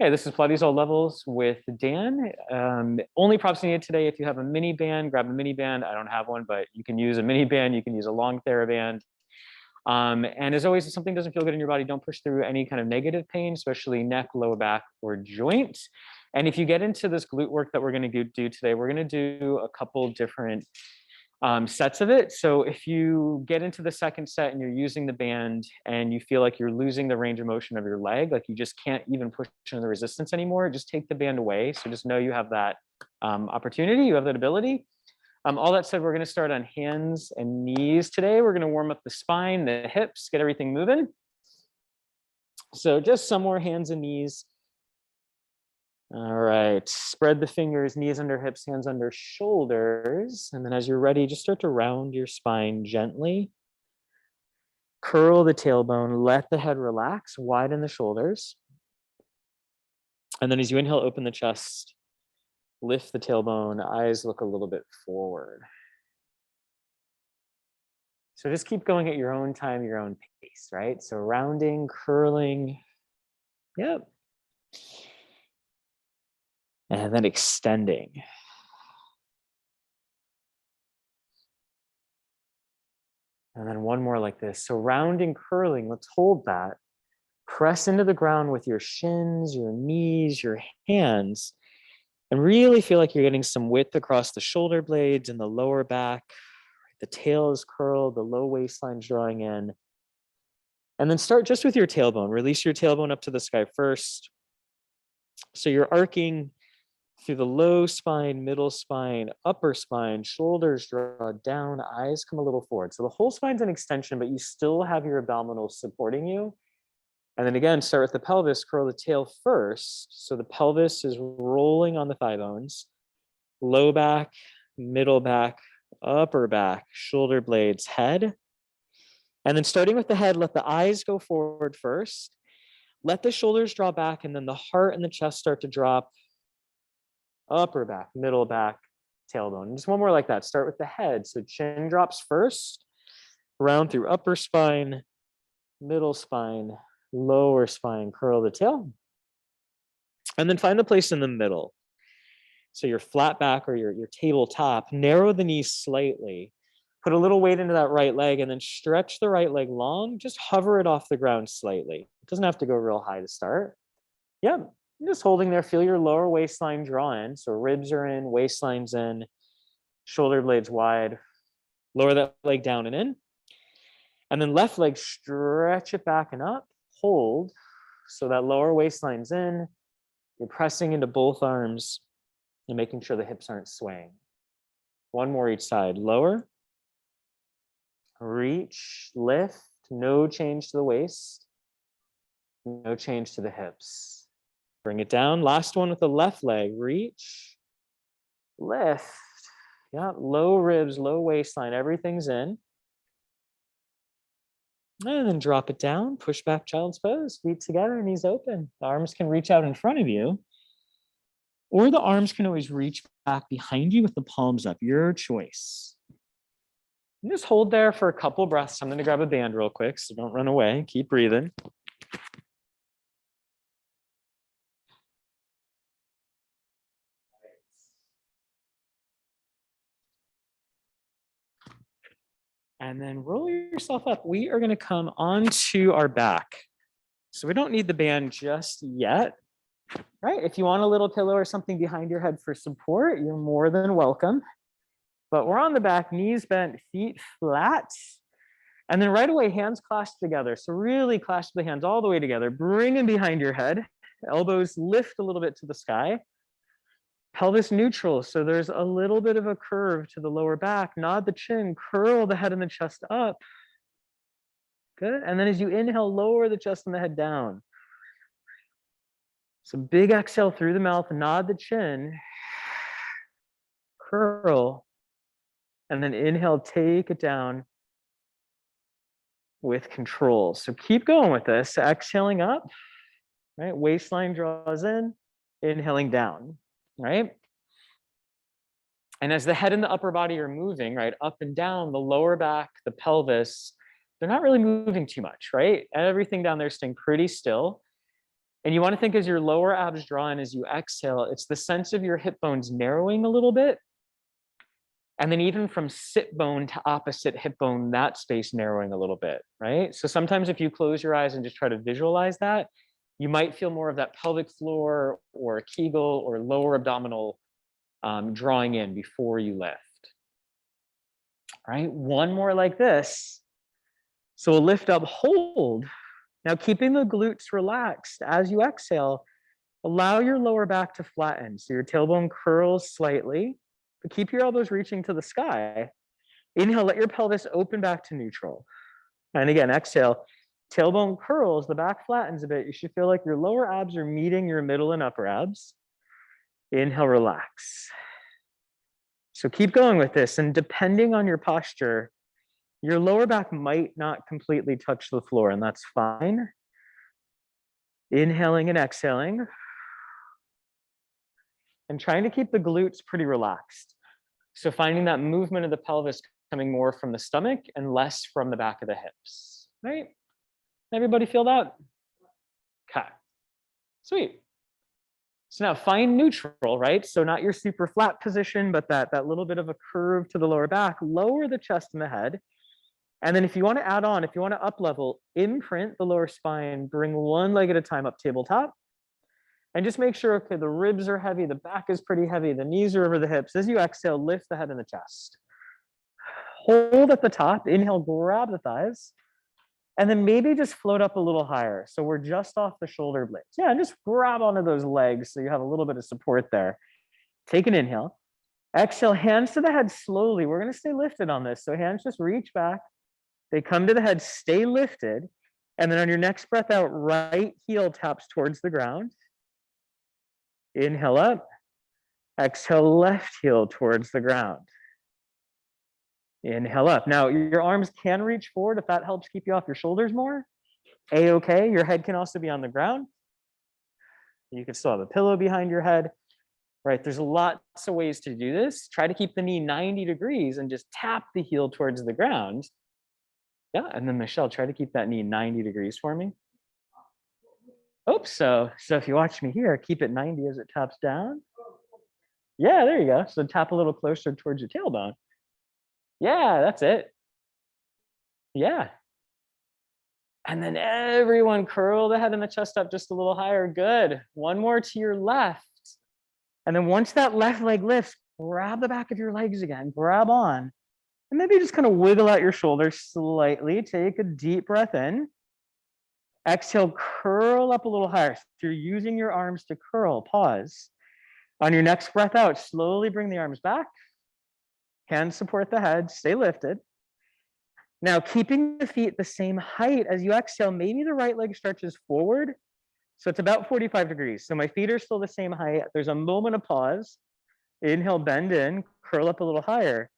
Hey, this is Pilates All Levels with Dan. Only props needed today. If you have a mini band, grab a mini band. I don't have one, but you can use a mini band. You can use a long TheraBand. And as always, if something doesn't feel good in your body, don't push through any kind of negative pain, especially neck, lower back, or joint. And if you get into this glute work that we're going to do today, we're going to do a couple different sets of it. So if you get into the second set and you're using the band and you feel like you're losing the range of motion of your leg, like you just can't even push in the resistance anymore, just take the band away. So just know you have that opportunity, you have that ability. All that said, we're going to start on hands and knees today. We're going to warm up the spine, the hips, get everything moving. So just some more hands and knees. All right, spread the fingers, knees under hips, hands under shoulders. And then as you're ready, just start to round your spine gently. Curl the tailbone, let the head relax, widen the shoulders. And then as you inhale, open the chest, lift the tailbone, eyes look a little bit forward. So just keep going at your own time, your own pace, right? So rounding, curling, yep. And then extending. And then one more like this. So rounding, curling, let's hold that. Press into the ground with your shins, your knees, your hands, and really feel like you're getting some width across the shoulder blades and the lower back. The tail is curled, the low waistline's drawing in. And then start just with your tailbone. Release your tailbone up to the sky first. So you're arcing through the low spine, middle spine, upper spine, shoulders draw down, eyes come a little forward. So the whole spine's an extension, but you still have your abdominals supporting you. And then again, start with the pelvis, curl the tail first. So the pelvis is rolling on the thigh bones, low back, middle back, upper back, shoulder blades, head. And then starting with the head, let the eyes go forward first. Let the shoulders draw back, and then the heart and the chest start to drop. Upper back, middle back, tailbone. Just one more like that. Start with the head. So chin drops first, round through upper spine, middle spine, lower spine, curl the tail. And then find the place in the middle. So your flat back or your tabletop, narrow the knees slightly. Put a little weight into that right leg and then stretch the right leg long. Just hover it off the ground slightly. It doesn't have to go real high to start. Yep. Just holding there, feel your lower waistline draw in. So ribs are in, waistline's in, shoulder blades wide. Lower that leg down and in. And then left leg, stretch it back and up. Hold. So that lower waistline's in. You're pressing into both arms and making sure the hips aren't swaying. One more each side. Lower. Reach, lift. No change to the waist. No change to the hips. Bring it down. Last one with the left leg. Reach, lift. Yeah, low ribs, low waistline. Everything's in. And then drop it down. Push back child's pose. Feet together, knees open. The arms can reach out in front of you. Or the arms can always reach back behind you with the palms up. Your choice. And just hold there for a couple breaths. I'm going to grab a band real quick, so don't run away. Keep breathing. And then roll yourself up. We are going to come onto our back. So we don't need the band just yet, right? If you want a little pillow or something behind your head for support, you're more than welcome. But we're on the back, knees bent, feet flat. And then right away, hands clasped together. So really clasp the hands all the way together. Bring them behind your head. Elbows lift a little bit to the sky. Pelvis neutral, so there's a little bit of a curve to the lower back. Nod the chin, curl the head and the chest up. Good. And then as you inhale, lower the chest and the head down. So big exhale through the mouth, nod the chin, curl, and then inhale, take it down with control. So keep going with this. Exhaling up, right? Waistline draws in, inhaling down. Right? And as the head and the upper body are moving, right, up and down, the lower back, the pelvis, they're not really moving too much, right? Everything down there is staying pretty still. And you want to think as your lower abs draw in as you exhale, it's the sense of your hip bones narrowing a little bit. And then even from sit bone to opposite hip bone, that space narrowing a little bit, right? So sometimes if you close your eyes and just try to visualize that, you might feel more of that pelvic floor or Kegel or lower abdominal drawing in before you lift. All right, one more like this. So we'll lift up, hold. Now keeping the glutes relaxed as you exhale, allow your lower back to flatten. So your tailbone curls slightly, but keep your elbows reaching to the sky. Inhale, let your pelvis open back to neutral. And again, exhale, tailbone curls, the back flattens a bit. You should feel like your lower abs are meeting your middle and upper abs. Inhale, relax. So keep going with this. And depending on your posture, your lower back might not completely touch the floor, and that's fine. Inhaling and exhaling. And trying to keep the glutes pretty relaxed. So finding that movement of the pelvis coming more from the stomach and less from the back of the hips, right? Everybody feel that? Okay, sweet. So now find neutral, right? So not your super flat position, but that little bit of a curve to the lower back, lower the chest and the head. And then if you want to add on, if you want to up level, imprint the lower spine, bring one leg at a time up tabletop. And just make sure, okay, the ribs are heavy, the back is pretty heavy, the knees are over the hips. As you exhale, lift the head and the chest. Hold at the top, inhale, grab the thighs. And then maybe just float up a little higher. So we're just off the shoulder blades. Yeah, and just grab onto those legs so you have a little bit of support there. Take an inhale. Exhale, hands to the head slowly. We're gonna stay lifted on this. So hands just reach back. They come to the head, stay lifted. And then on your next breath out, right heel taps towards the ground. Inhale up. Exhale, left heel towards the ground. Inhale up. Now, your arms can reach forward if that helps keep you off your shoulders more. A-okay. Your head can also be on the ground. You can still have a pillow behind your head, right? There's lots of ways to do this. Try to keep the knee 90 degrees and just tap the heel towards the ground. Yeah, and then Michelle, try to keep that knee 90 degrees for me. Oops, so if you watch me here, keep it 90 as it taps down. Yeah, there you go. So tap a little closer towards your tailbone. Yeah, that's it. Yeah. And then everyone curl the head and the chest up just a little higher. Good. One more to your left. And then once that left leg lifts, grab the back of your legs again, grab on. And maybe just kind of wiggle out your shoulders slightly. Take a deep breath in. Exhale, curl up a little higher. If you're using your arms to curl, pause. On your next breath out, slowly bring the arms back. Hands support the head, stay lifted. Now, keeping the feet the same height as you exhale, maybe the right leg stretches forward. So it's about 45 degrees. So my feet are still the same height. There's a moment of pause. Inhale, bend in, curl up a little higher.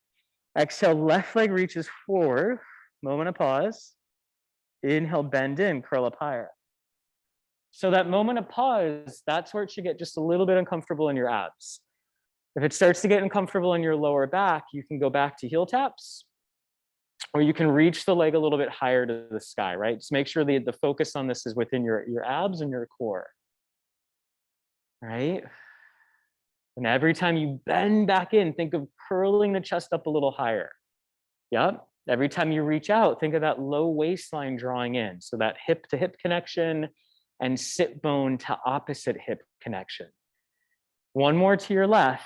Exhale, left leg reaches forward. Moment of pause. Inhale, bend in, curl up higher. So that moment of pause, that's where it should get just a little bit uncomfortable in your abs. If it starts to get uncomfortable in your lower back, you can go back to heel taps, or you can reach the leg a little bit higher to the sky, right? Just make sure the focus on this is within your abs and your core, right? And every time you bend back in, think of curling the chest up a little higher. Yep. Every time you reach out, think of that low waistline drawing in. So that hip to hip connection and sit bone to opposite hip connection. One more to your left.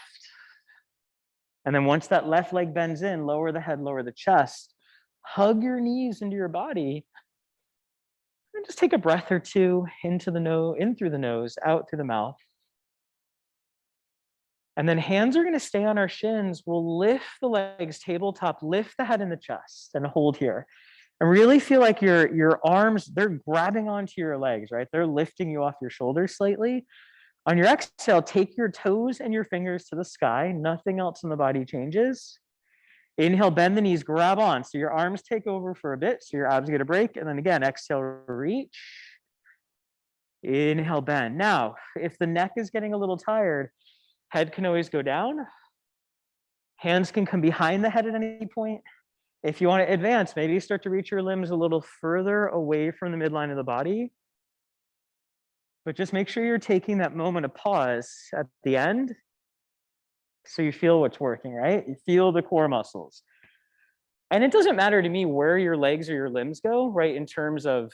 And then once that left leg bends in, lower the head, lower the chest, hug your knees into your body. And just take a breath or two into the nose, in through the nose, out through the mouth. And then hands are going to stay on our shins. We'll lift the legs tabletop, lift the head and the chest, and hold here. And really feel like your arms, they're grabbing onto your legs, right? They're lifting you off your shoulders slightly. On your exhale, take your toes and your fingers to the sky. Nothing else in the body changes. Inhale, bend the knees, grab on. So your arms take over for a bit, so your abs get a break. And then again, exhale, reach. Inhale, bend. Now, if the neck is getting a little tired, head can always go down. Hands can come behind the head at any point. If you want to advance, maybe start to reach your limbs a little further away from the midline of the body. But just make sure you're taking that moment of pause at the end so you feel what's working, right? You feel the core muscles. And it doesn't matter to me where your legs or your limbs go, right? In terms of,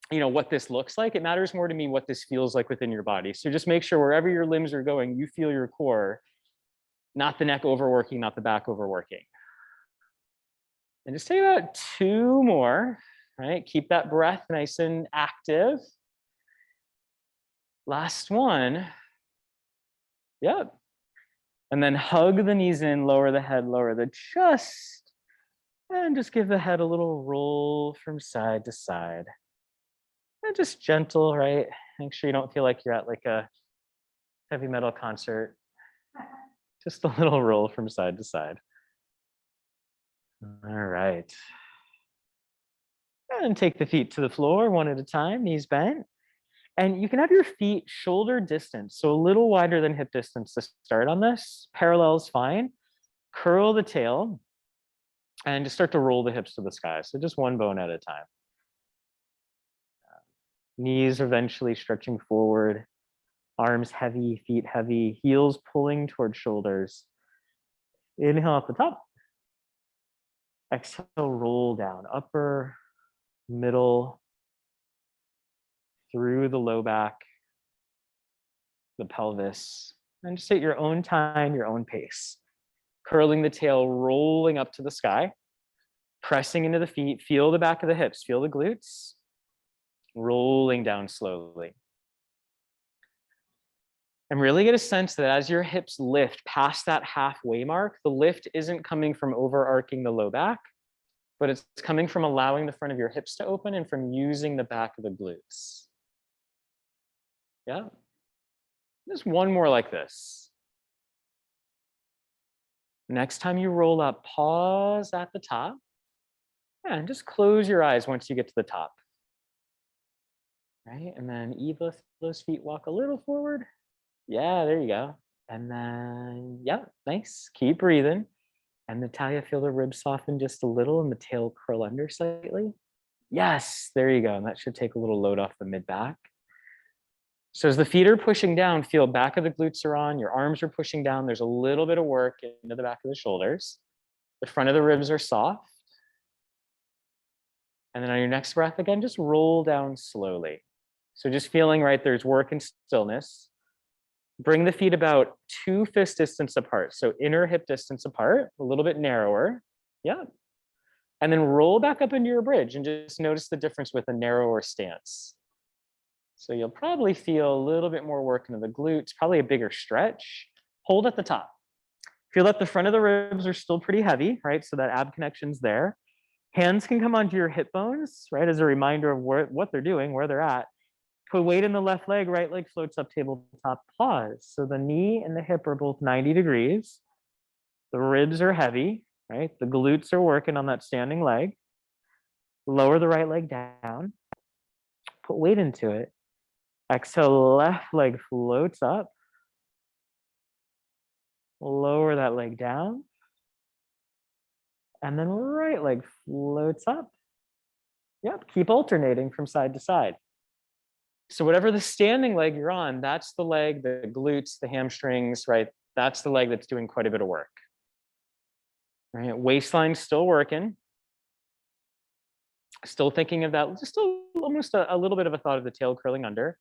what this looks like. It matters more to me what this feels like within your body. So just make sure wherever your limbs are going, you feel your core, not the neck overworking, not the back overworking. And just take about 2 more, right? Keep that breath nice and active. Last one. Yep. And then hug the knees in, lower the head, lower the chest, and just give the head a little roll from side to side. And just gentle, right? Make sure you don't feel like you're at like a heavy metal concert. Just a little roll from side to side. All right. And take the feet to the floor one at a time, knees bent. And you can have your feet shoulder distance, so a little wider than hip distance to start on this. Parallel is fine. Curl the tail and just start to roll the hips to the sky. So just one bone at a time. Knees eventually stretching forward, arms heavy, feet heavy, heels pulling towards shoulders. Inhale at the top. Exhale, roll down, upper, middle, through the low back, the pelvis, and just at your own time, your own pace. Curling the tail, rolling up to the sky, pressing into the feet, feel the back of the hips, feel the glutes, rolling down slowly. And really get a sense that as your hips lift past that halfway mark, the lift isn't coming from overarching the low back, but it's coming from allowing the front of your hips to open and from using the back of the glutes. Yeah. Just one more like this. Next time you roll up, pause at the top. And just close your eyes once you get to the top. Right? And then Eva, those feet walk a little forward. Yeah, there you go. And then, yeah, nice. Keep breathing. And Natalia, feel the ribs soften just a little and the tail curl under slightly. Yes, there you go. And that should take a little load off the mid-back. So as the feet are pushing down, feel back of the glutes are on, your arms are pushing down. There's a little bit of work into the back of the shoulders. The front of the ribs are soft. And then on your next breath, again, just roll down slowly. So just feeling, right, there's work and stillness. Bring the feet about 2 fist distance apart. So inner hip distance apart, a little bit narrower. Yeah. And then roll back up into your bridge and just notice the difference with a narrower stance. So you'll probably feel a little bit more work into the glutes, probably a bigger stretch. Hold at the top. Feel that the front of the ribs are still pretty heavy, right? So that ab connection's there. Hands can come onto your hip bones, right? As a reminder of what they're doing, where they're at. Put weight in the left leg, right leg floats up, tabletop, pause. So the knee and the hip are both 90 degrees. The ribs are heavy, right? The glutes are working on that standing leg. Lower the right leg down. Put weight into it. Exhale, left leg floats up. Lower that leg down. And then right leg floats up. Yep, keep alternating from side to side. So whatever the standing leg you're on, that's the leg, the glutes, the hamstrings, right? That's the leg that's doing quite a bit of work. Right? Waistline's still working. Still thinking of that, just almost a little bit of a thought of the tail curling under.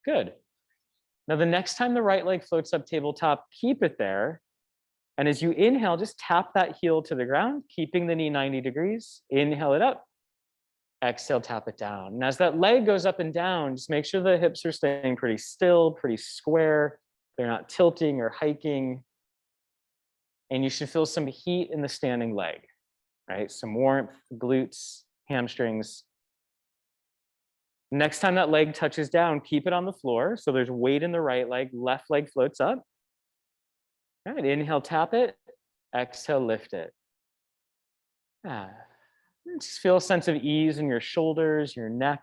Good. Now the next time the right leg floats up tabletop, keep it there. And as you inhale, just tap that heel to the ground, keeping the knee 90 degrees. Inhale it up. Exhale, tap it down. And as that leg goes up and down, just make sure the hips are staying pretty still, pretty square. They're not tilting or hiking. And you should feel some heat in the standing leg, right? Some warmth, glutes, hamstrings. Next time that leg touches down, keep it on the floor. So there's weight in the right leg, left leg floats up. All right, inhale, tap it. Exhale, lift it. Just feel a sense of ease in your shoulders, your neck.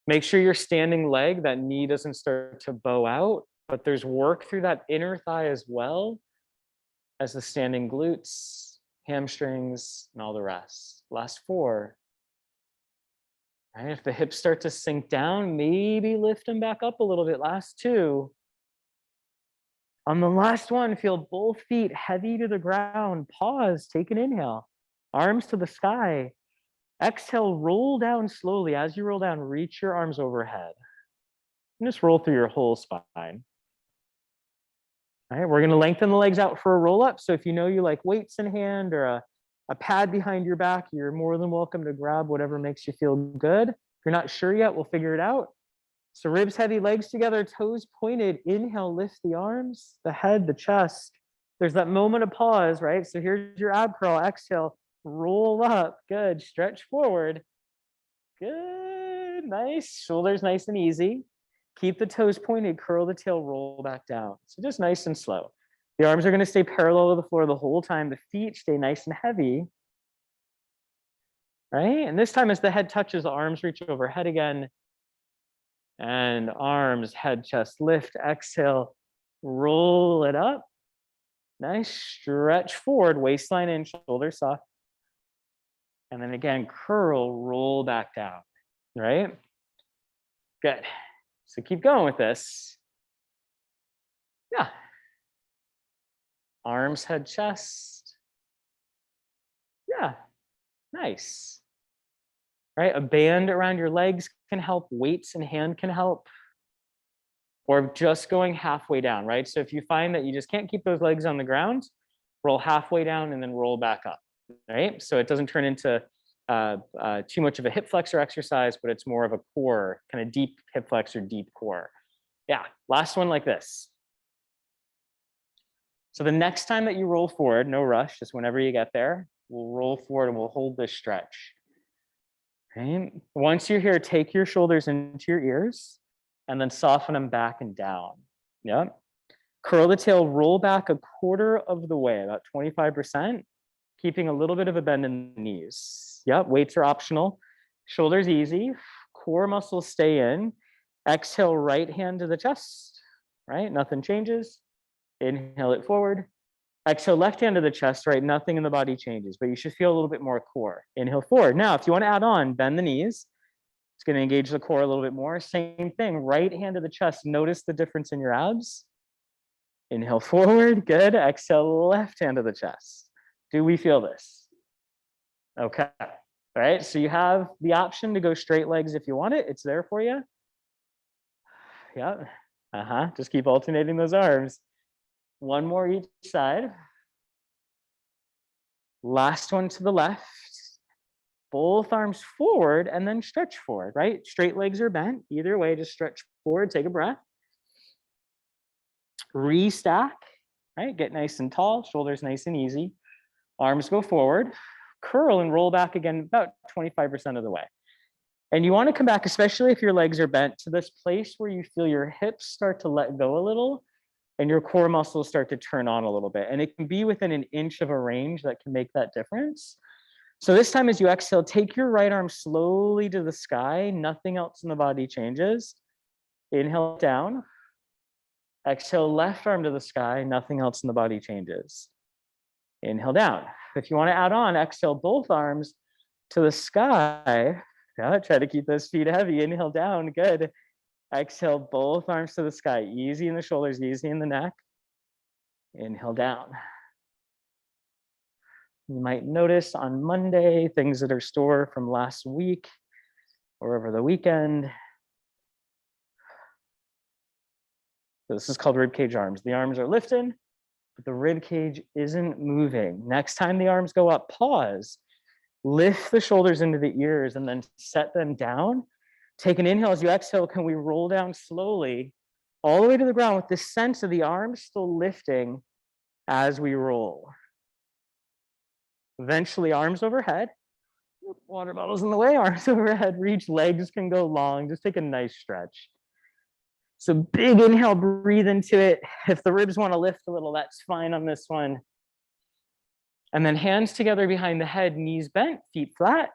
Make sure your standing leg, that knee doesn't start to bow out, but there's work through that inner thigh as well as the standing glutes, hamstrings, and all the rest. Last 4. Right? If the hips start to sink down, maybe lift them back up a little bit. Last two. On the last one, feel both feet heavy to the ground. Pause, take an inhale. Arms to the sky. Exhale, roll down slowly. As you roll down, reach your arms overhead. And just roll through your whole spine. All right, we're going to lengthen the legs out for a roll up. So if you know you like weights in hand or a pad behind your back, you're more than welcome to grab whatever makes you feel good. If you're not sure yet, we'll figure it out. So ribs heavy, legs together, toes pointed. Inhale, lift the arms, the head, the chest. There's that moment of pause, right? So here's your ab curl. Exhale, roll up. Good. Stretch forward. Good. Nice. Shoulders nice and easy. Keep the toes pointed, curl the tail, roll back down. So just nice and slow. The arms are going to stay parallel to the floor the whole time. The feet stay nice and heavy. Right? And this time as the head touches, the arms reach overhead again. And arms, head, chest, lift, exhale, roll it up. Nice. Stretch forward, waistline in, shoulders soft. And then again, curl, roll back down. Right? Good. So keep going with this. Yeah. Arms, head, chest. Yeah. Nice. Right? A band around your legs can help. Weights in hand can help. Or just going halfway down, right? So if you find that you just can't keep those legs on the ground, roll halfway down and then roll back up, right? So it doesn't turn into too much of a hip flexor exercise, but it's more of a core, kind of deep hip flexor, deep core. Yeah, last one like this. So the next time that you roll forward, no rush, just whenever you get there, we'll roll forward and we'll hold this stretch. Okay? Once you're here, take your shoulders into your ears and then soften them back and down. Yep. Curl the tail, roll back a quarter of the way, about 25%, keeping a little bit of a bend in the knees. Yep, weights are optional. Shoulders easy, core muscles stay in. Exhale, right hand to the chest, right? Nothing changes. Inhale it forward. Exhale, left hand to the chest, right? Nothing in the body changes, but you should feel a little bit more core. Inhale forward. Now, if you want to add on, bend the knees. It's going to engage the core a little bit more. Same thing, right hand to the chest. Notice the difference in your abs. Inhale forward, good. Exhale, left hand to the chest. Do we feel this? Okay, all right. So you have the option to go straight legs if you want it. It's there for you. Yeah, just keep alternating those arms. One more each side. Last one to the left. Both arms forward and then stretch forward, right? Straight legs are bent. Either way, just stretch forward, take a breath. Restack, right? Get nice and tall, shoulders nice and easy. Arms go forward, curl and roll back again about 25% of the way. And you want to come back, especially if your legs are bent, to this place where you feel your hips start to let go a little and your core muscles start to turn on a little bit. And it can be within an inch of a range that can make that difference. So this time as you exhale, take your right arm slowly to the sky. Nothing else in the body changes. Inhale down. Exhale, left arm to the sky. Nothing else in the body changes. Inhale down. If you want to add on, exhale both arms to the sky. Yeah, try to keep those feet heavy. Inhale down. Good. Exhale both arms to the sky. Easy in the shoulders, easy in the neck. Inhale down. You might notice on Monday things that are stored from last week or over the weekend. This is called rib cage arms. The arms are lifted, but the rib cage isn't moving. Next time the arms go up, pause. Lift the shoulders into the ears and then set them down. Take an inhale as you exhale. Can we roll down slowly all the way to the ground with this sense of the arms still lifting as we roll? Eventually, arms overhead. Water bottles in the way, arms overhead, reach, legs can go long. Just take a nice stretch. So big inhale, breathe into it. If the ribs want to lift a little, that's fine on this one. And then hands together behind the head, knees bent, feet flat.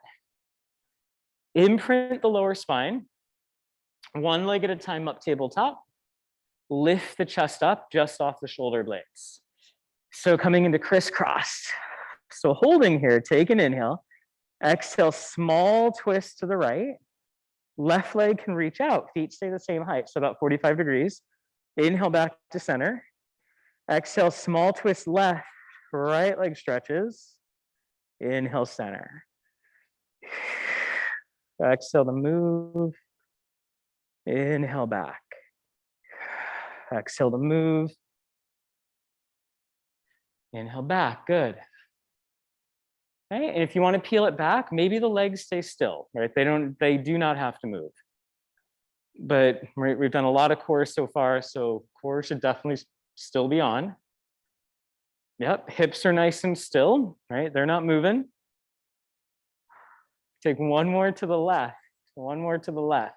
Imprint the lower spine. One leg at a time up tabletop. Lift the chest up just off the shoulder blades. So coming into crisscross. So holding here, take an inhale. Exhale, small twist to the right. Left leg can reach out, feet stay the same height, so about 45 degrees. Inhale back to center. Exhale, small twist left, right leg stretches. Inhale, center. Exhale to move. Inhale back. Exhale to move. Inhale back, good. Okay, and if you want to peel it back, maybe the legs stay still, right? They do not have to move. But we've done a lot of core so far, so core should definitely still be on. Yep, hips are nice and still, right? They're not moving. Take one more to the left, one more to the left.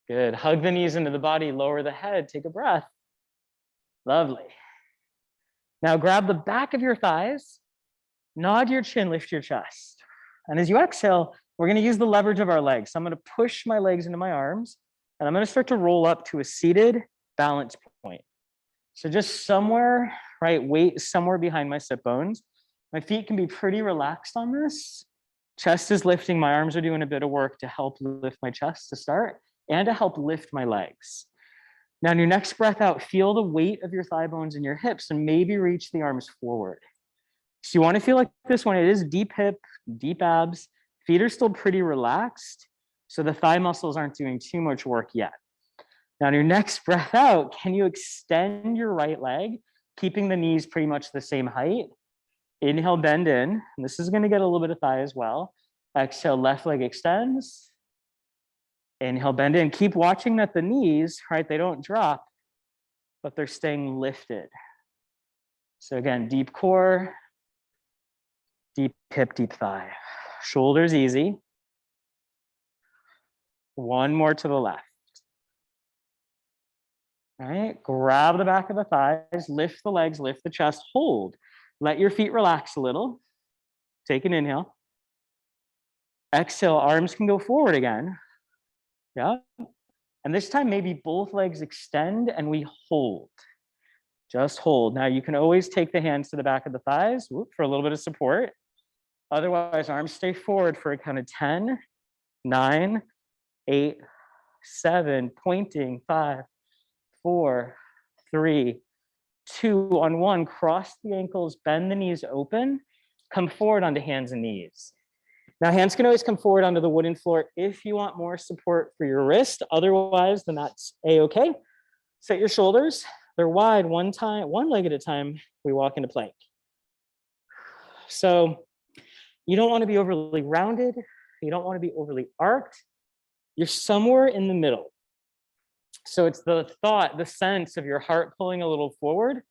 Good, hug the knees into the body, lower the head, take a breath. Lovely. Now grab the back of your thighs, nod your chin, lift your chest. And as you exhale, we're gonna use the leverage of our legs. So I'm gonna push my legs into my arms, and I'm gonna start to roll up to a seated balance point. So just somewhere, right, weight somewhere behind my sit bones. My feet can be pretty relaxed on this. Chest is lifting, my arms are doing a bit of work to help lift my chest to start and to help lift my legs. Now on your next breath out, feel the weight of your thigh bones in your hips and maybe reach the arms forward. So you want to feel like this one, it is deep hip, deep abs, feet are still pretty relaxed, so the thigh muscles aren't doing too much work yet. Now on your next breath out, can you extend your right leg, keeping the knees pretty much the same height? Inhale, bend in, and this is going to get a little bit of thigh as well. Exhale, left leg extends. Inhale, bend in. Keep watching that the knees, right, they don't drop, but they're staying lifted. So again, deep core, deep hip, deep thigh. Shoulders easy. One more to the left. All right, grab the back of the thighs, lift the legs, lift the chest, hold. Let your feet relax a little. Take an inhale. Exhale, arms can go forward again. Yeah. And this time, maybe both legs extend and we hold. Just hold. Now you can always take the hands to the back of the thighs for a little bit of support. Otherwise, arms stay forward for a count of 10, 9, 8, 7, pointing, 5, 4, 3, 2, on 1, cross the ankles, bend the knees open, come forward onto hands and knees. Now hands can always come forward onto the wooden floor if you want more support for your wrist. Otherwise, then that's a-okay. Set your shoulders, they're wide one leg at a time, we walk into plank. So you don't want to be overly rounded, you don't want to be overly arched, you're somewhere in the middle. So it's the thought, the sense of your heart pulling a little forward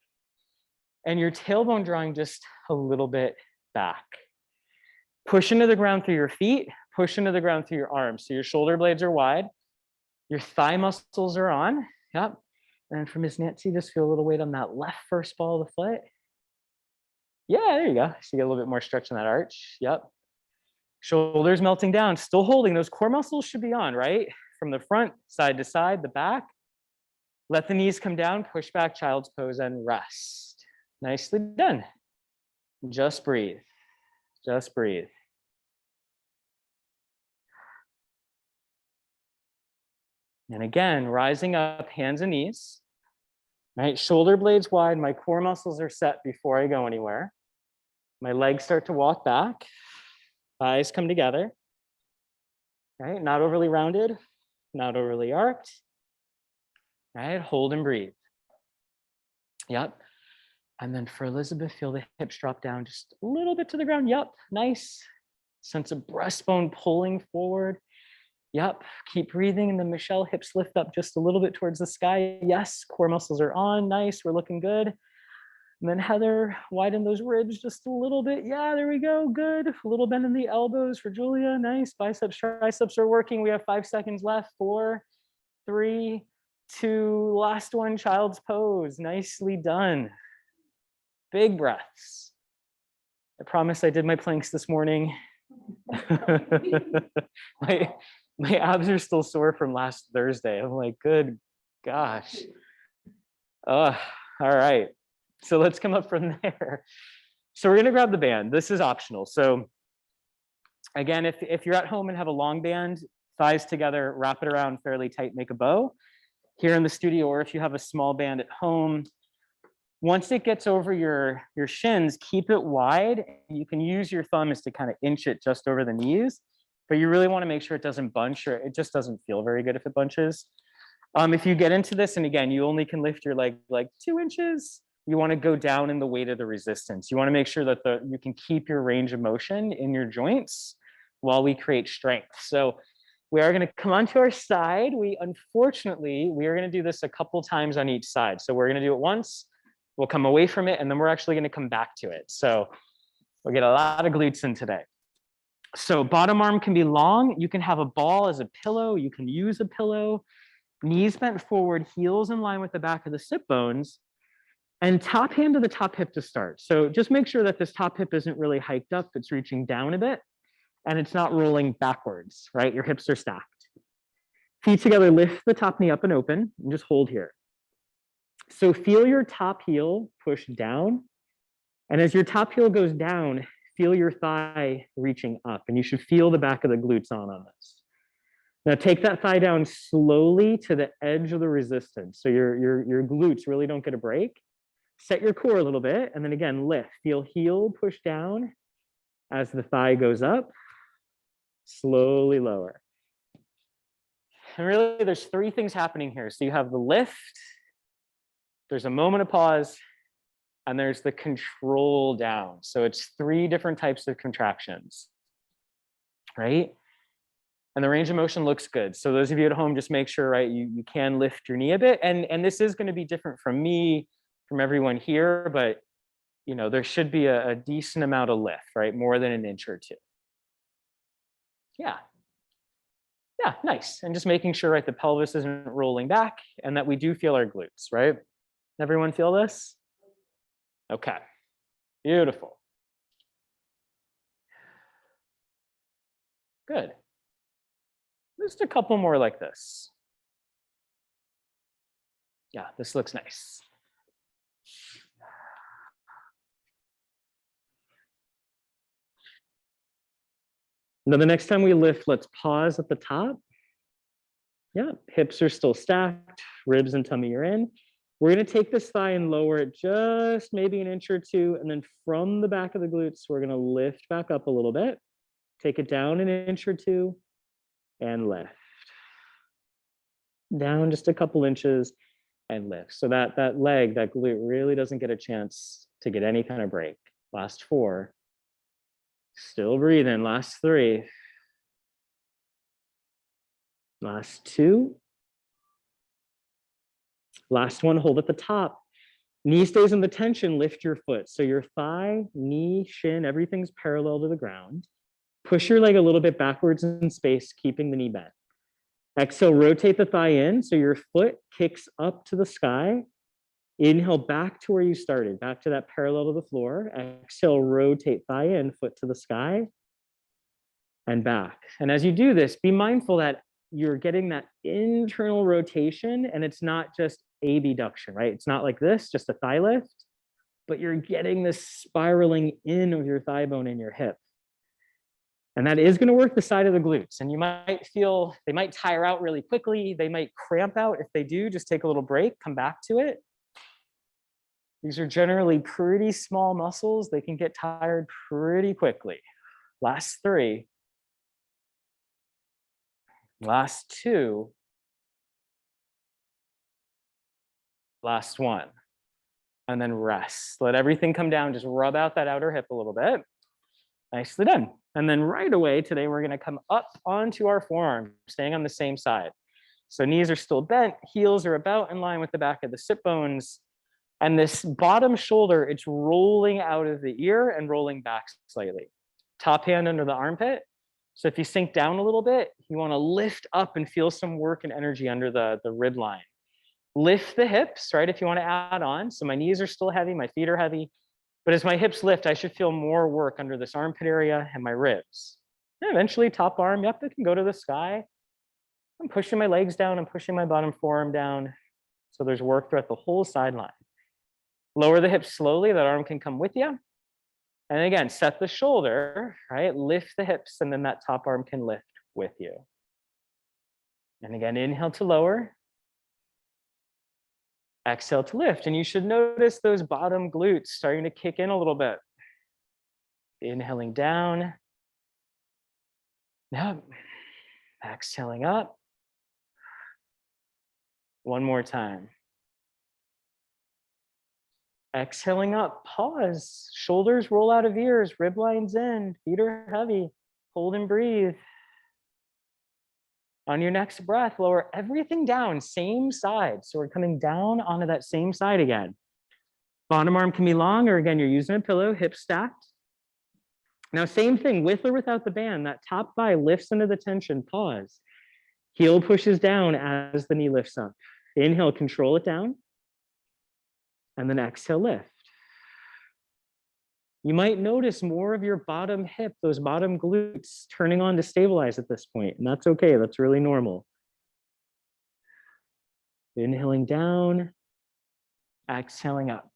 and your tailbone drawing just a little bit back. Push into the ground through your feet, push into the ground through your arms. So your shoulder blades are wide, your thigh muscles are on. Yep. And for Miss Nancy, just feel a little weight on that left first ball of the foot. Yeah, there you go. So you get a little bit more stretch in that arch. Yep. Shoulders melting down, still holding. Those core muscles should be on, right? From the front, side to side, the back. Let the knees come down, push back, child's pose, and rest. Nicely done. Just breathe. Just breathe. And again, rising up, hands and knees. Right, shoulder blades wide, my core muscles are set before I go anywhere. My legs start to walk back, thighs come together. Right, not overly rounded, not overly arched. Right, hold and breathe. Yep. And then for Elizabeth, feel the hips drop down just a little bit to the ground. Yep, nice. Sense of breastbone pulling forward. Yep, keep breathing. And then Michelle, hips lift up just a little bit towards the sky. Yes, core muscles are on, nice, we're looking good. And then Heather, widen those ribs just a little bit. Yeah, there we go, good. A little bend in the elbows for Julia, nice. Biceps, triceps are working. We have 5 seconds left. 4, 3, 2, last one, child's pose. Nicely done. Big breaths. I promise I did my planks this morning. my abs are still sore from last Thursday. I'm like, good gosh. All right. So let's come up from there. So we're gonna grab the band. This is optional. So Again, if you're at home and have a long band, thighs together, wrap it around fairly tight, make a bow. Here in the studio, or if you have a small band at home, once it gets over your shins, keep it wide. You can use your thumbs to kind of inch it just over the knees, but you really want to make sure it doesn't bunch, or it just doesn't feel very good if it bunches. If you get into this, and again, you only can lift your leg like 2 inches, you want to go down in the weight of the resistance. You want to make sure that you can keep your range of motion in your joints while we create strength. So we are going to come onto our side. Unfortunately, we are going to do this a couple times on each side. So we're going to do it once, we'll come away from it, and then we're actually going to come back to it. So we'll get a lot of glutes in today. So bottom arm can be long. You can have a ball as a pillow. You can use a pillow. Knees bent forward, heels in line with the back of the sit bones, and top hand to the top hip to start. So just make sure that this top hip isn't really hiked up. It's reaching down a bit, and it's not rolling backwards, right? Your hips are stacked. Feet together, lift the top knee up and open, and just hold here. So feel your top heel push down. And as your top heel goes down, feel your thigh reaching up. And you should feel the back of the glutes on this. Now take that thigh down slowly to the edge of the resistance. So your glutes really don't get a break. Set your core a little bit. And then again, lift. Feel heel push down as the thigh goes up. Slowly lower. And really, there's 3 things happening here. So you have the lift, there's a moment of pause, and there's the control down. So it's 3 different types of contractions, right? And the range of motion looks good. So those of you at home, just make sure, right, you can lift your knee a bit. And this is going to be different from me, from everyone here, but you know, there should be a decent amount of lift, right? More than an inch or 2. Yeah. Yeah, nice. And just making sure, right, the pelvis isn't rolling back and that we do feel our glutes, right? Everyone feel this? Okay, beautiful. Good. Just a couple more like this. Yeah, this looks nice. Now, the next time we lift, let's pause at the top. Yeah, hips are still stacked, ribs and tummy are in. We're going to take this thigh and lower it just maybe an inch or 2. And then from the back of the glutes, we're going to lift back up a little bit. Take it down an inch or 2 and lift. Down just a couple inches and lift. So that leg, that glute really doesn't get a chance to get any kind of break. Last 4. Still breathing. Last 3. Last 2. Last one, hold at the top. Knee stays in the tension, lift your foot. So your thigh, knee, shin, everything's parallel to the ground. Push your leg a little bit backwards in space, keeping the knee bent. Exhale, rotate the thigh in, so your foot kicks up to the sky. Inhale back to where you started, back to that parallel to the floor. Exhale, rotate thigh in, foot to the sky, and back. And as you do this, be mindful that you're getting that internal rotation, and it's not just abduction, right? It's not like this, just a thigh lift, but you're getting this spiraling in of your thigh bone in your hip. And that is going to work the side of the glutes. And you might feel they might tire out really quickly. They might cramp out. If they do, just take a little break, come back to it. These are generally pretty small muscles. They can get tired pretty quickly. Last 3. Last 2. Last 1. And then rest. Let everything come down. Just rub out that outer hip a little bit. Nicely done. And then right away today, we're going to come up onto our forearm, staying on the same side. So knees are still bent. Heels are about in line with the back of the sit bones. And this bottom shoulder, it's rolling out of the ear and rolling back slightly. Top hand under the armpit. So if you sink down a little bit, you want to lift up and feel some work and energy under the rib line. Lift the hips, right, if you want to add on. So my knees are still heavy, my feet are heavy. But as my hips lift, I should feel more work under this armpit area and my ribs. And eventually top arm, yep, it can go to the sky. I'm pushing my legs down, I'm pushing my bottom forearm down. So there's work throughout the whole sideline. Lower the hips slowly, that arm can come with you. And again, set the shoulder, right? Lift the hips, and then that top arm can lift with you. And again, inhale to lower. Exhale to lift. And you should notice those bottom glutes starting to kick in a little bit. Inhaling down. Yep. Exhaling up. One more time. Exhaling up, pause. Shoulders roll out of ears, rib lines in, feet are heavy. Hold and breathe. On your next breath, lower everything down, same side. So we're coming down onto that same side again. Bottom arm can be long, or again, you're using a pillow, hips stacked. Now, same thing, with or without the band, that top thigh lifts into the tension, pause. Heel pushes down as the knee lifts up. Inhale, control it down. And then exhale, lift. You might notice more of your bottom hip, those bottom glutes turning on to stabilize at this point, and that's okay, that's really normal. Inhaling down, exhaling up,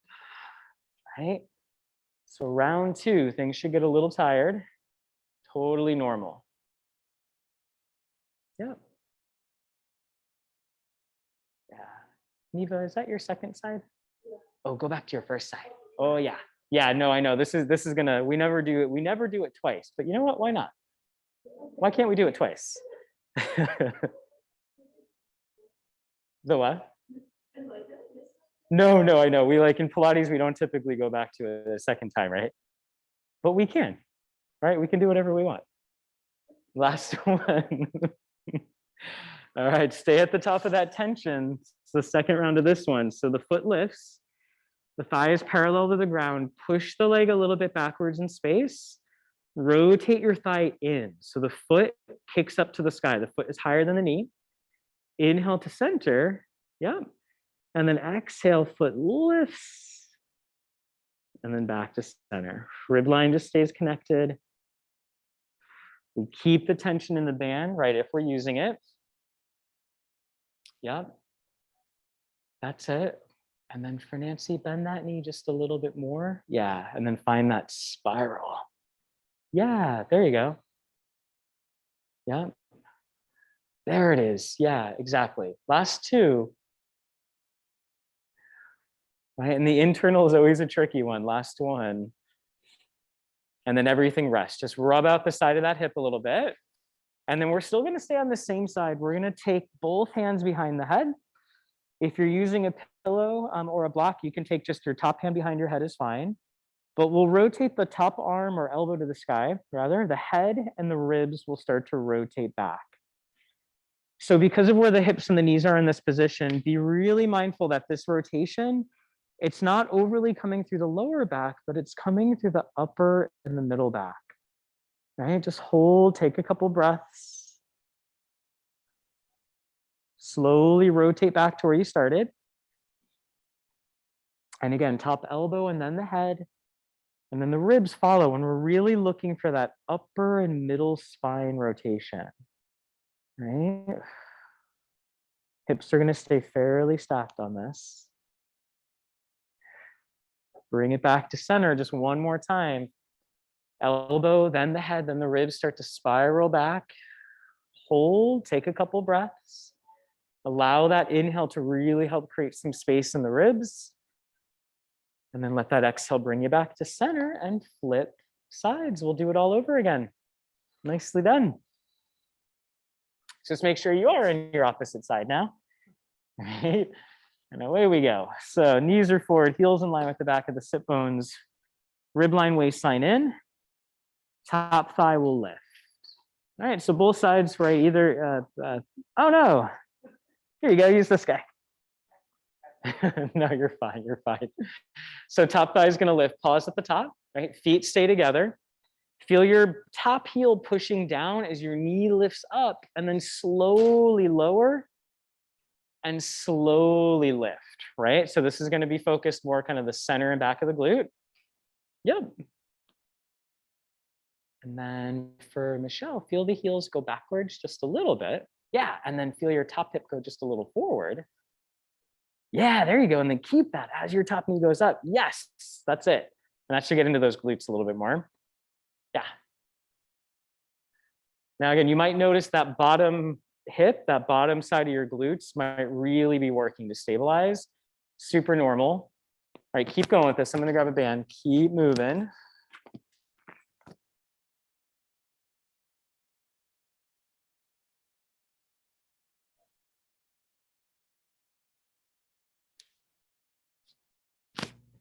right? So round two, things should get a little tired, totally normal. Yep. Yeah. Neva, is that your second side? Oh, go back to your first side. Oh yeah. Yeah, no, I know. This is gonna, we never do it twice, but you know what? Why not? Why can't we do it twice? The what? No, I know. We like in Pilates, we don't typically go back to it a second time, right? But we can, right? We can do whatever we want. Last one. All right, stay at the top of that tension. It's the second round of this one. So the foot lifts, the thigh is parallel to the ground. Push the leg a little bit backwards in space. Rotate your thigh in. So the foot kicks up to the sky. The foot is higher than the knee. Inhale to center. Yep. And then exhale, foot lifts. And then back to center. Rib line just stays connected. We keep the tension in the band, right, if we're using it. Yep. That's it. And then for Nancy, bend that knee just a little bit more. Yeah, and then find that spiral. Yeah, there you go. Yeah. There it is. Yeah, exactly. Last two. Right, and the internal is always a tricky one. Last one. And then everything rests. Just rub out the side of that hip a little bit. And then we're still going to stay on the same side. We're going to take both hands behind the head. If you're using a pillow or a block, you can take just your top hand behind your head is fine. But we'll rotate the top arm or elbow to the sky, rather. The head and the ribs will start to rotate back. So because of where the hips and the knees are in this position, be really mindful that this rotation, it's not overly coming through the lower back, but it's coming through the upper and the middle back. Right? Just hold, take a couple breaths. Slowly rotate back to where you started. And again, top elbow and then the head. And then the ribs follow, and we're really looking for that upper and middle spine rotation. Right? Hips are going to stay fairly stacked on this. Bring it back to center just one more time. Elbow, then the head, then the ribs start to spiral back. Hold, take a couple breaths. Allow that inhale to really help create some space in the ribs. And then let that exhale bring you back to center and flip sides. We'll do it all over again. Nicely done. Just make sure you are in your opposite side now. Right? And away we go. So knees are forward, heels in line with the back of the sit bones. Rib line, waistline in. Top thigh will lift. All right, so both sides, right? Either, oh no. Here you go, use this guy. No, you're fine, you're fine. So top thigh is gonna lift, pause at the top, right? Feet stay together. Feel your top heel pushing down as your knee lifts up, and then slowly lower and slowly lift, right? So this is gonna be focused more kind of the center and back of the glute. Yep. And then for Michelle, feel the heels go backwards just a little bit. Yeah, and then feel your top hip go just a little forward. Yeah, there you go. And then keep that as your top knee goes up. Yes, that's it. And that should get into those glutes a little bit more. Yeah. Now, again, you might notice that bottom hip, that bottom side of your glutes might really be working to stabilize. Super normal. All right, keep going with this. I'm gonna grab a band, keep moving.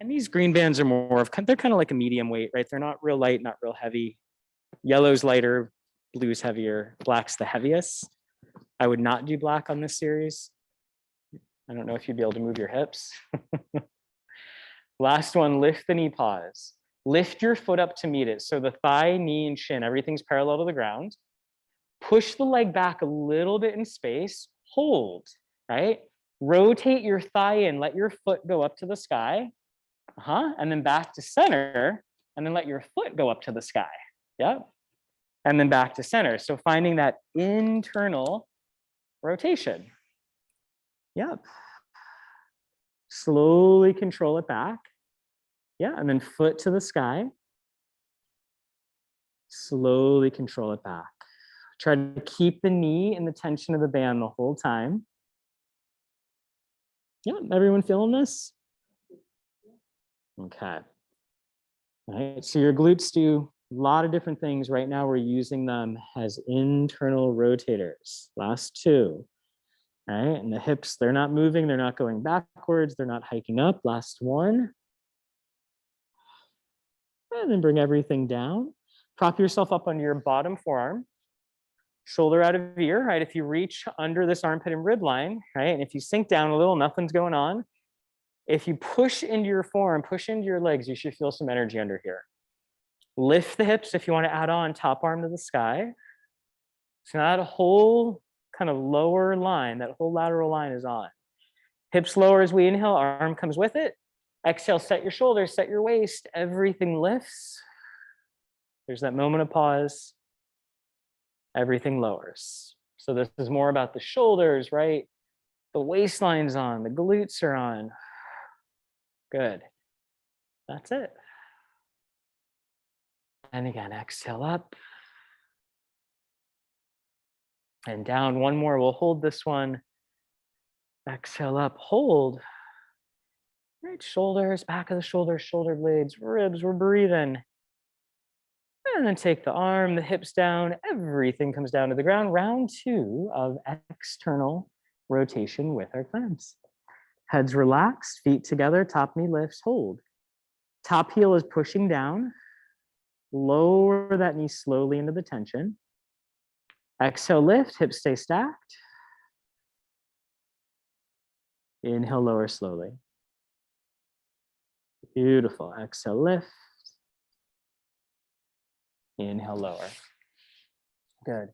And these green bands are more of, they're kind of like a medium weight, right? They're not real light, not real heavy. Yellow's lighter, blue's heavier, black's the heaviest. I would not do black on this series. I don't know if you'd be able to move your hips. Last one, lift the knee, pause. Lift your foot up to meet it. So the thigh, knee, and shin, everything's parallel to the ground. Push the leg back a little bit in space, hold, right? Rotate your thigh in, let your foot go up to the sky. And then back to center, and then let your foot go up to the sky. Yep. And then back to center. So finding that internal rotation. Yep. Slowly control it back. Yeah, and then foot to the sky. Slowly control it back. Try to keep the knee in the tension of the band the whole time. Yeah, everyone feeling this? Okay. All right, so your glutes do a lot of different things. Right now, we're using them as internal rotators. Last two. All right, and the hips, they're not moving, they're not going backwards, they're not hiking up. Last one. And then bring everything down. Prop yourself up on your bottom forearm. Shoulder out of ear, right? If you reach under this armpit and rib line, right? And if you sink down a little, nothing's going on. If you push into your forearm, push into your legs, you should feel some energy under here. Lift the hips if you want to add on top arm to the sky. So now that whole kind of lower line, that whole lateral line is on. Hips lower as we inhale, arm comes with it. Exhale, set your shoulders, set your waist, everything lifts. There's that moment of pause. Everything lowers. So this is more about the shoulders, right? The waistline's on, the glutes are on. Good. That's it. And again, exhale up. And down, one more, we'll hold this one. Exhale up, hold. Right, shoulders, back of the shoulders, shoulder blades, ribs, we're breathing. And then take the arm, the hips down, everything comes down to the ground. Round two of external rotation with our clams. Heads relaxed, feet together, top knee lifts, hold. Top heel is pushing down. Lower that knee slowly into the tension. Exhale, lift, hips stay stacked. Inhale, lower slowly. Beautiful. Exhale, lift. Inhale, lower. Good.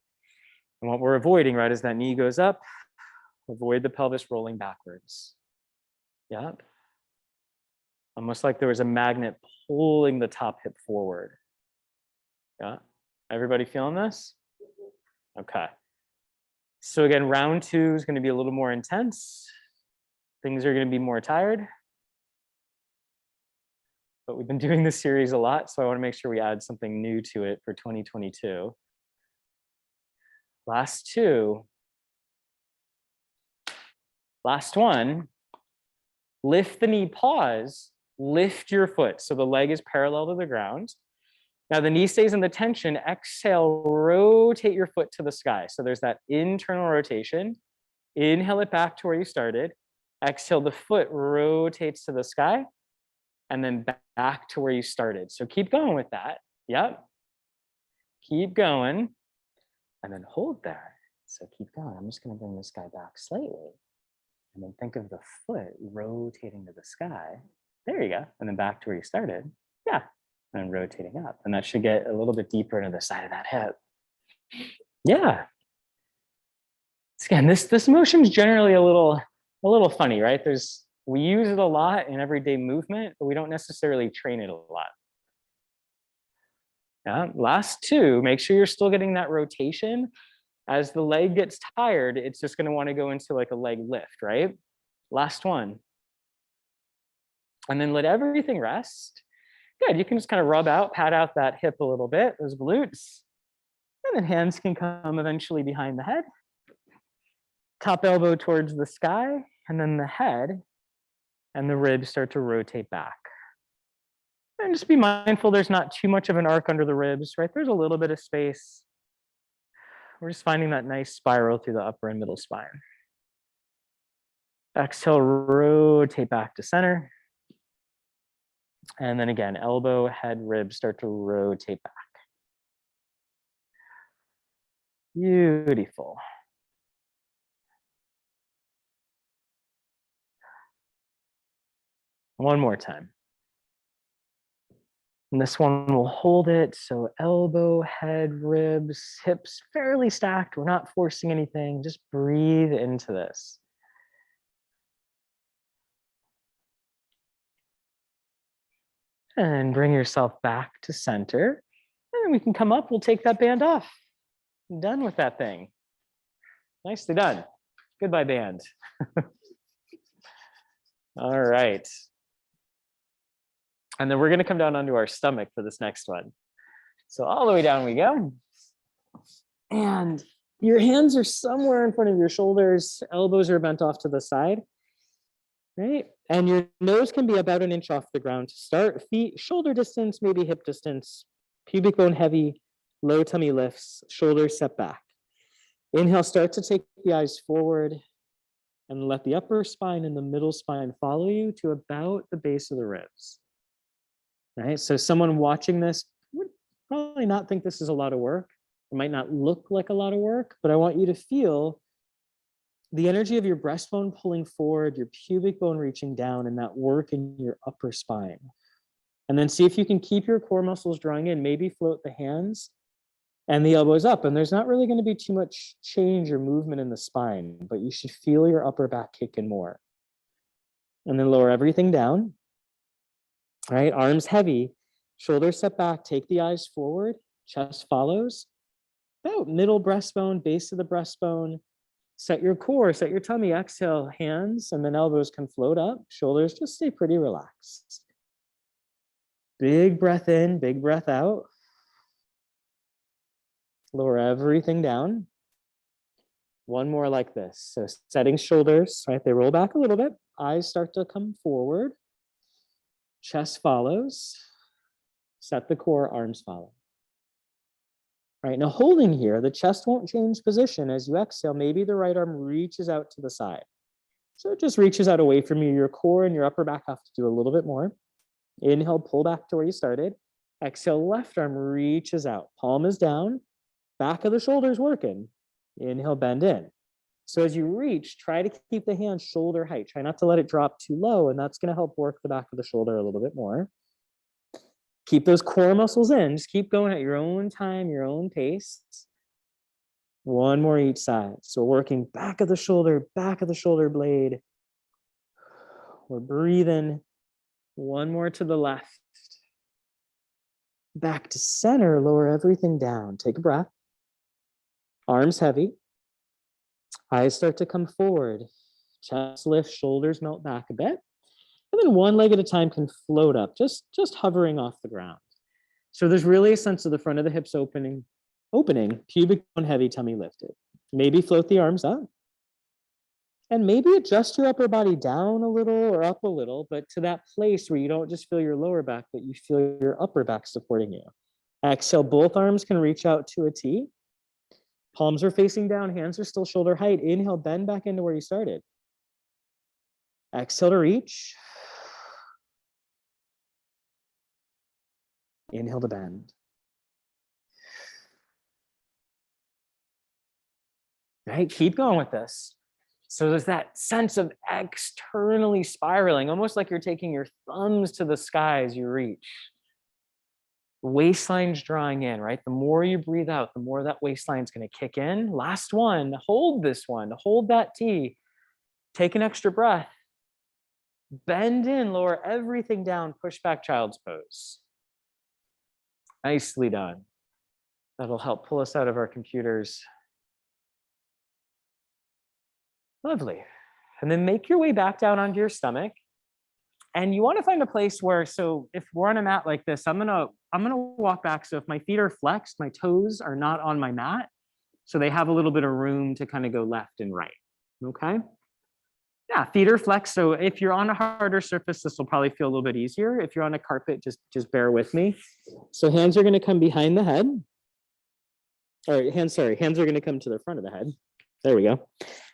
And what we're avoiding, right, is that knee goes up. Avoid the pelvis rolling backwards. Yep. Almost like there was a magnet pulling the top hip forward. Yeah. Everybody feeling this? Okay. So again, round two is going to be a little more intense. Things are going to be more tired. But we've been doing this series a lot, so I want to make sure we add something new to it for 2022. Last two. Last one. Lift the knee, pause, lift your foot. So the leg is parallel to the ground. Now the knee stays in the tension. Exhale, rotate your foot to the sky. So there's that internal rotation. Inhale it back to where you started. Exhale, the foot rotates to the sky. And then back to where you started. So keep going with that. Yep. Keep going. And then hold there. So keep going. I'm just going to bring this guy back slightly. And then think of the foot rotating to the sky. There you go. And then back to where you started. Yeah. And then rotating up. And that should get a little bit deeper into the side of that hip. Yeah. Again, this motion is generally a little funny, right? We use it a lot in everyday movement, but we don't necessarily train it a lot. Yeah. Last two, make sure you're still getting that rotation. As the leg gets tired, it's just going to want to go into like a leg lift, right? Last one. And then let everything rest. Good, you can just kind of rub out, pat out that hip a little bit, those glutes. And then hands can come eventually behind the head. Top elbow towards the sky, and then the head and the ribs start to rotate back. And just be mindful there's not too much of an arc under the ribs, right? There's a little bit of space. We're just finding that nice spiral through the upper and middle spine. Exhale, rotate back to center. And then again, elbow, head, ribs start to rotate back. Beautiful. One more time. And this one will hold it. So elbow, head, ribs, hips fairly stacked. We're not forcing anything. Just breathe into this. And bring yourself back to center. And then we can come up. We'll take that band off. I'm done with that thing. Nicely done. Goodbye, band. All right. And then we're going to come down onto our stomach for this next one. So all the way down we go. And your hands are somewhere in front of your shoulders. Elbows are bent off to the side. Right? And your nose can be about 1 inch off the ground to start. Feet, shoulder distance, maybe hip distance. Pubic bone heavy, low tummy lifts, shoulders set back. Inhale, start to take the eyes forward and let the upper spine and the middle spine follow you to about the base of the ribs. Right? So someone watching this would probably not think this is a lot of work. It might not look like a lot of work, but I want you to feel the energy of your breastbone pulling forward, your pubic bone reaching down, and that work in your upper spine. And then see if you can keep your core muscles drawing in, maybe float the hands and the elbows up. And there's not really going to be too much change or movement in the spine, but you should feel your upper back kick in more. And then lower everything down. All right, arms heavy, shoulders set back, take the eyes forward, chest follows. About middle breastbone, base of the breastbone. Set your core, set your tummy, exhale, hands, and then elbows can float up. Shoulders just stay pretty relaxed. Big breath in, big breath out. Lower everything down. One more like this. So setting shoulders, right? They roll back a little bit. Eyes start to come forward. Chest follows. Set the core, arms follow. Right, now holding here, the chest won't change position as you exhale. Maybe the right arm reaches out to the side. So it just reaches out away from you. Your core and your upper back have to do a little bit more. Inhale, pull back to where you started. Exhale, left arm reaches out. Palm is down. Back of the shoulders working. Inhale, bend in. So as you reach, try to keep the hands shoulder height. Try not to let it drop too low, and that's going to help work the back of the shoulder a little bit more. Keep those core muscles in. Just keep going at your own time, your own pace. One more each side. So working back of the shoulder blade. We're breathing. One more to the left. Back to center, lower everything down. Take a breath. Arms heavy. Eyes start to come forward. Chest lift, shoulders melt back a bit. And then one leg at a time can float up, just hovering off the ground. So there's really a sense of the front of the hips opening, pubic bone heavy, tummy lifted. Maybe float the arms up. And maybe adjust your upper body down a little or up a little, but to that place where you don't just feel your lower back, but you feel your upper back supporting you. Exhale, both arms can reach out to a T. Palms are facing down, hands are still shoulder height. Inhale, bend back into where you started. Exhale to reach. Inhale to bend. Right, keep going with this. So there's that sense of externally spiraling, almost like you're taking your thumbs to the sky as you reach. Waistline's drawing in, right? The more you breathe out, the more that waistline's going to kick in. Last one, hold this one, hold that T. Take an extra breath. Bend in, lower everything down, push back child's pose. Nicely done. That'll help pull us out of our computers. Lovely. And then make your way back down onto your stomach. And you want to find a place where, so if we're on a mat like this, I'm gonna walk back. So if my feet are flexed, my toes are not on my mat. So they have a little bit of room to kind of go left and right. Okay. Yeah, feet are flexed. So if you're on a harder surface, this will probably feel a little bit easier. If you're on a carpet, just bear with me. So hands are going to come behind the head. Hands are going to come to the front of the head. There we go.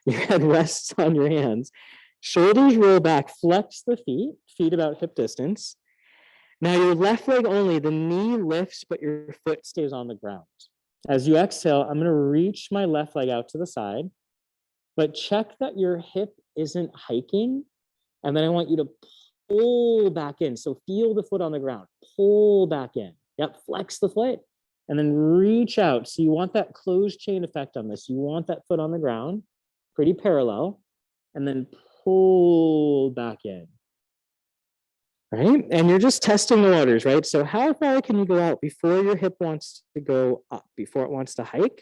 Your head rests on your hands. Shoulders roll back, flex the feet about hip distance. Now your left leg only, the knee lifts, but your foot stays on the ground. As you exhale, I'm going to reach my left leg out to the side, but check that your hip isn't hiking. And then I want you to pull back in. So feel the foot on the ground, pull back in. Yep, flex the foot and then reach out. So you want that closed chain effect on this. You want that foot on the ground, pretty parallel, and then pull back in. Right? And you're just testing the waters, right? So how far can you go out before your hip wants to go up, before it wants to hike?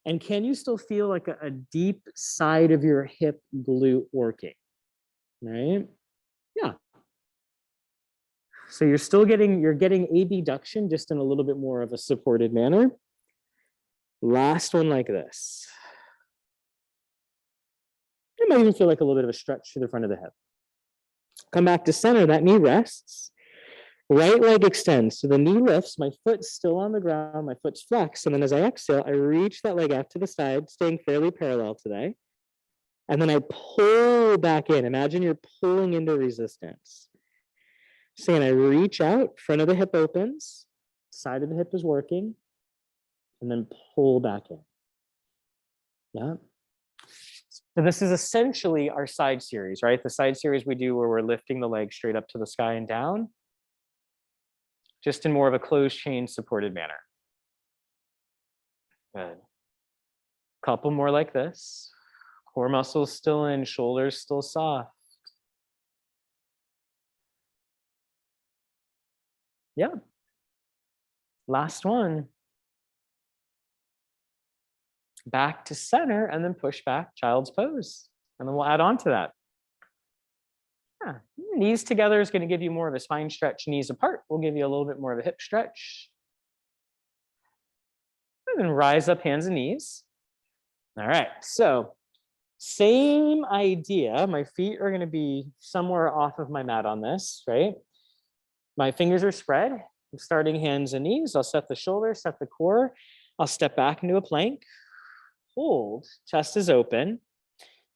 And can you still feel like a deep side of your hip glute working, right? Yeah. So you're getting abduction just in a little bit more of a supported manner. Last one like this. It might even feel like a little bit of a stretch to the front of the hip. Come back to center, that knee rests. Right leg extends, so the knee lifts, my foot's still on the ground, my foot's flexed, and then as I exhale, I reach that leg out to the side, staying fairly parallel today. And then I pull back in. Imagine you're pulling into resistance. So again, I reach out, front of the hip opens, side of the hip is working, and then pull back in. Yeah. So this is essentially our side series, right? The side series we do where we're lifting the leg straight up to the sky and down, just in more of a closed chain supported manner. Good. Couple more like this. Core muscles still in, shoulders still soft. Yeah. Last one. Back to center and then push back, child's pose. And then we'll add on to that. Yeah. Knees together is going to give you more of a spine stretch. Knees apart will give you a little bit more of a hip stretch. And then rise up, hands and knees. All right. So same idea. My feet are going to be somewhere off of my mat on this, right? My fingers are spread. I'm starting hands and knees. I'll set the shoulders, set the core. I'll step back into a plank. Hold, chest is open,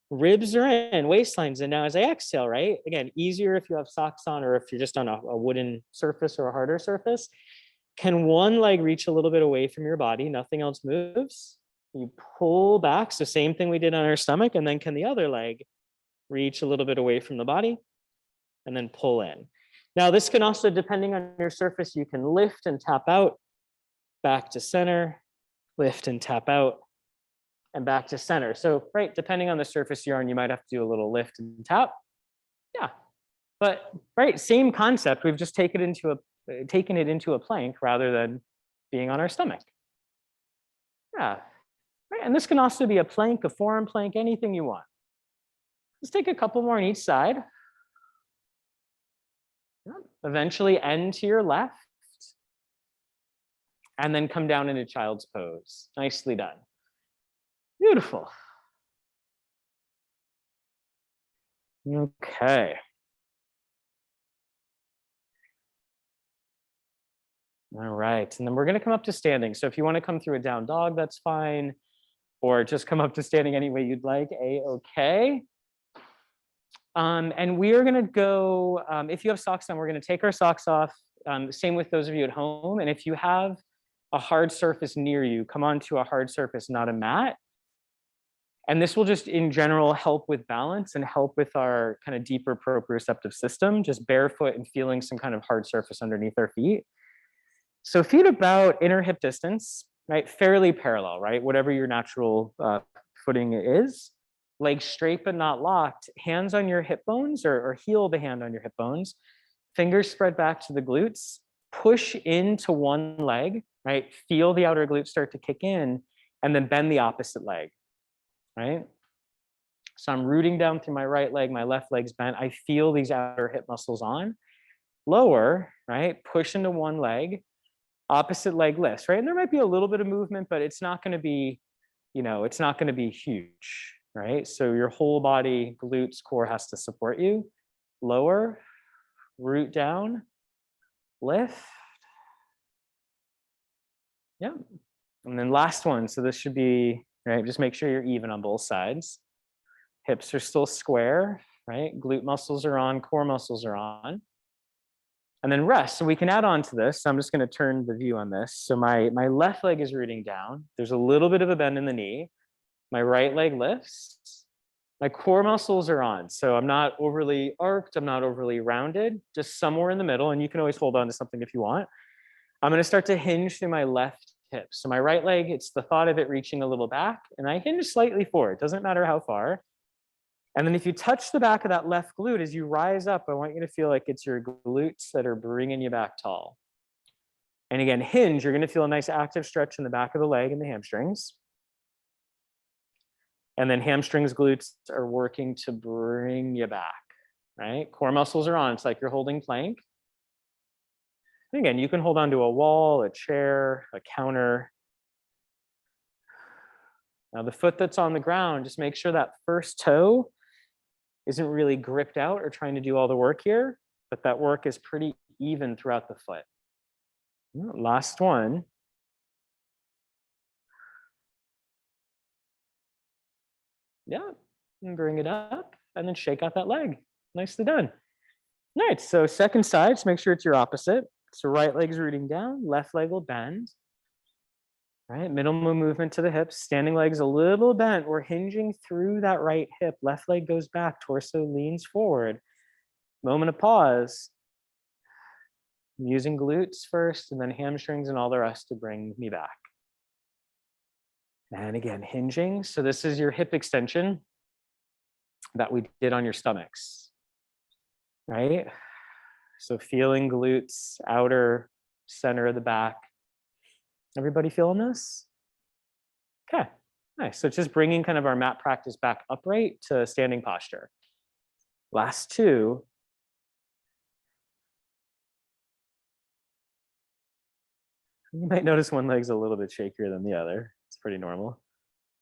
ribs are in, waistline's in. Now as I exhale, right? Again, easier if you have socks on or if you're just on a wooden surface or a harder surface. Can one leg reach a little bit away from your body? Nothing else moves. You pull back. So same thing we did on our stomach. And then can the other leg reach a little bit away from the body? And then pull in. Now this can also, depending on your surface, you can lift and tap out, back to center, lift and tap out, and back to center. So, right, depending on the surface you're on, you might have to do a little lift and tap. Yeah, but right, same concept. We've just taken it into a plank rather than being on our stomach. Yeah, right, and this can also be a plank, a forearm plank, anything you want. Let's take a couple more on each side. Yeah. Eventually end to your left, and then come down into child's pose. Nicely done. Beautiful. Okay. All right, and then we're going to come up to standing. So if you want to come through a down dog, that's fine. Or just come up to standing any way you'd like, A-okay. And we are going to go, if you have socks on, we're going to take our socks off. Same with those of you at home. And if you have a hard surface near you, come onto a hard surface, not a mat. And this will just in general help with balance and help with our kind of deeper proprioceptive system, just barefoot and feeling some kind of hard surface underneath our feet. So feet about inner hip distance, right? Fairly parallel, right? Whatever your natural footing is. Legs straight but not locked. Hands on your hip bones or heel of the hand on your hip bones. Fingers spread back to the glutes. Push into one leg, right? Feel the outer glutes start to kick in and then bend the opposite leg. Right? So I'm rooting down through my right leg, my left leg's bent. I feel these outer hip muscles on. Lower, right? Push into one leg, opposite leg lifts, right? And there might be a little bit of movement, but it's not going to be, it's not going to be huge, right? So your whole body, glutes, core has to support you. Lower, root down, lift. Yeah. And then last one. So this should be, right? Just make sure you're even on both sides. Hips are still square, right? Glute muscles are on, core muscles are on. And then rest. So we can add on to this. So I'm just going to turn the view on this. So my left leg is rooting down. There's a little bit of a bend in the knee. My right leg lifts. My core muscles are on. So I'm not overly arched. I'm not overly rounded, just somewhere in the middle. And you can always hold on to something if you want. I'm going to start to hinge through my left hip. So my right leg, it's the thought of it reaching a little back. And I hinge slightly forward. Doesn't matter how far. And then if you touch the back of that left glute as you rise up, I want you to feel like it's your glutes that are bringing you back tall. And again, hinge, you're going to feel a nice active stretch in the back of the leg and the hamstrings. And then hamstrings, glutes are working to bring you back, right? Core muscles are on. It's like you're holding plank. And again, you can hold on to a wall, a chair, a counter. Now the foot that's on the ground, just make sure that first toe isn't really gripped out or trying to do all the work here, but that work is pretty even throughout the foot. Last one. Yeah, and bring it up and then shake out that leg. Nicely done. All right, so second side, just make sure it's your opposite. So right leg's rooting down, left leg will bend. Right, minimal movement to the hips, standing legs a little bent. We're hinging through that right hip. Left leg goes back, torso leans forward. Moment of pause. I'm using glutes first and then hamstrings and all the rest to bring me back. And again, hinging. So this is your hip extension that we did on your stomachs, right? So feeling glutes, outer, center of the back. Everybody feeling this? Okay, nice. So just bringing kind of our mat practice back upright to standing posture. Last two. You might notice one leg's a little bit shakier than the other. It's pretty normal.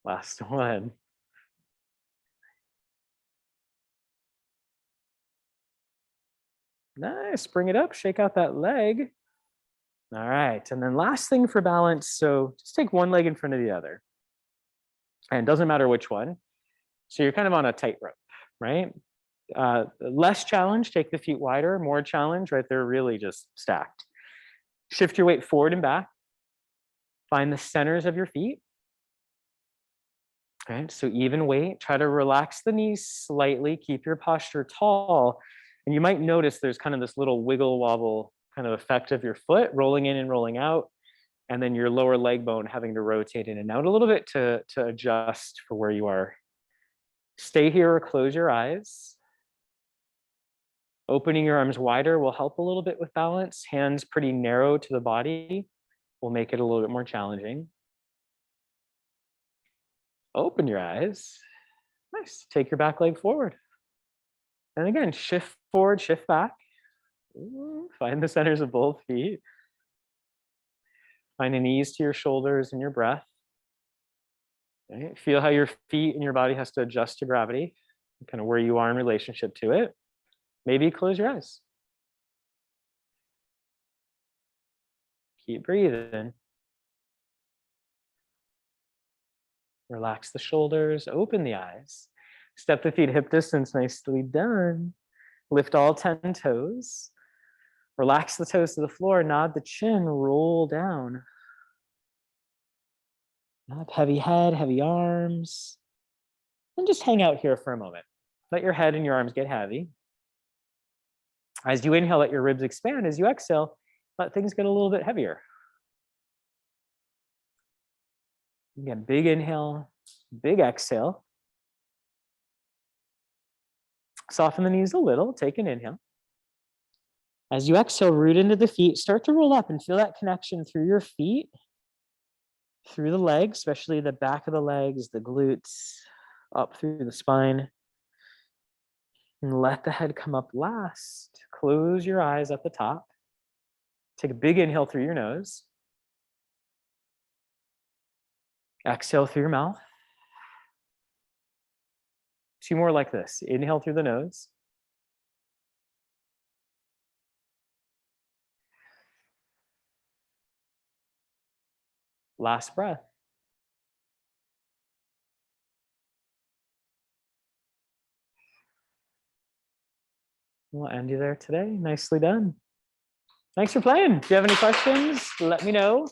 Last one. Nice, bring it up, shake out that leg. All right, and then last thing for balance, so just take one leg in front of the other. And it doesn't matter which one. So you're kind of on a tightrope, right? Less challenge, take the feet wider. More challenge, right? They're really just stacked. Shift your weight forward and back. Find the centers of your feet. Okay, so even weight. Try to relax the knees slightly. Keep your posture tall. And you might notice there's kind of this little wiggle wobble kind of effect of your foot rolling in and rolling out. And then your lower leg bone having to rotate in and out a little bit to adjust for where you are. Stay here or close your eyes. Opening your arms wider will help a little bit with balance. Hands pretty narrow to the body will make it a little bit more challenging. Open your eyes. Nice. Take your back leg forward. And again, shift forward, shift back. Find the centers of both feet. Find an ease to your shoulders and your breath. Right? Feel how your feet and your body has to adjust to gravity, kind of where you are in relationship to it. Maybe close your eyes. Keep breathing. Relax the shoulders, open the eyes. Step the feet hip distance, nicely done. Lift all 10 toes. Relax the toes to the floor, nod the chin, roll down. Up, heavy head, heavy arms. And just hang out here for a moment. Let your head and your arms get heavy. As you inhale, let your ribs expand. As you exhale, let things get a little bit heavier. Again, big inhale, big exhale. Soften the knees a little, take an inhale. As you exhale, root into the feet, start to roll up and feel that connection through your feet, through the legs, especially the back of the legs, the glutes, up through the spine. And let the head come up last. Close your eyes at the top. Take a big inhale through your nose. Exhale through your mouth. 2 more like this. Inhale through the nose. Last breath. We'll end you there today. Nicely done. Thanks for playing. If you have any questions, let me know.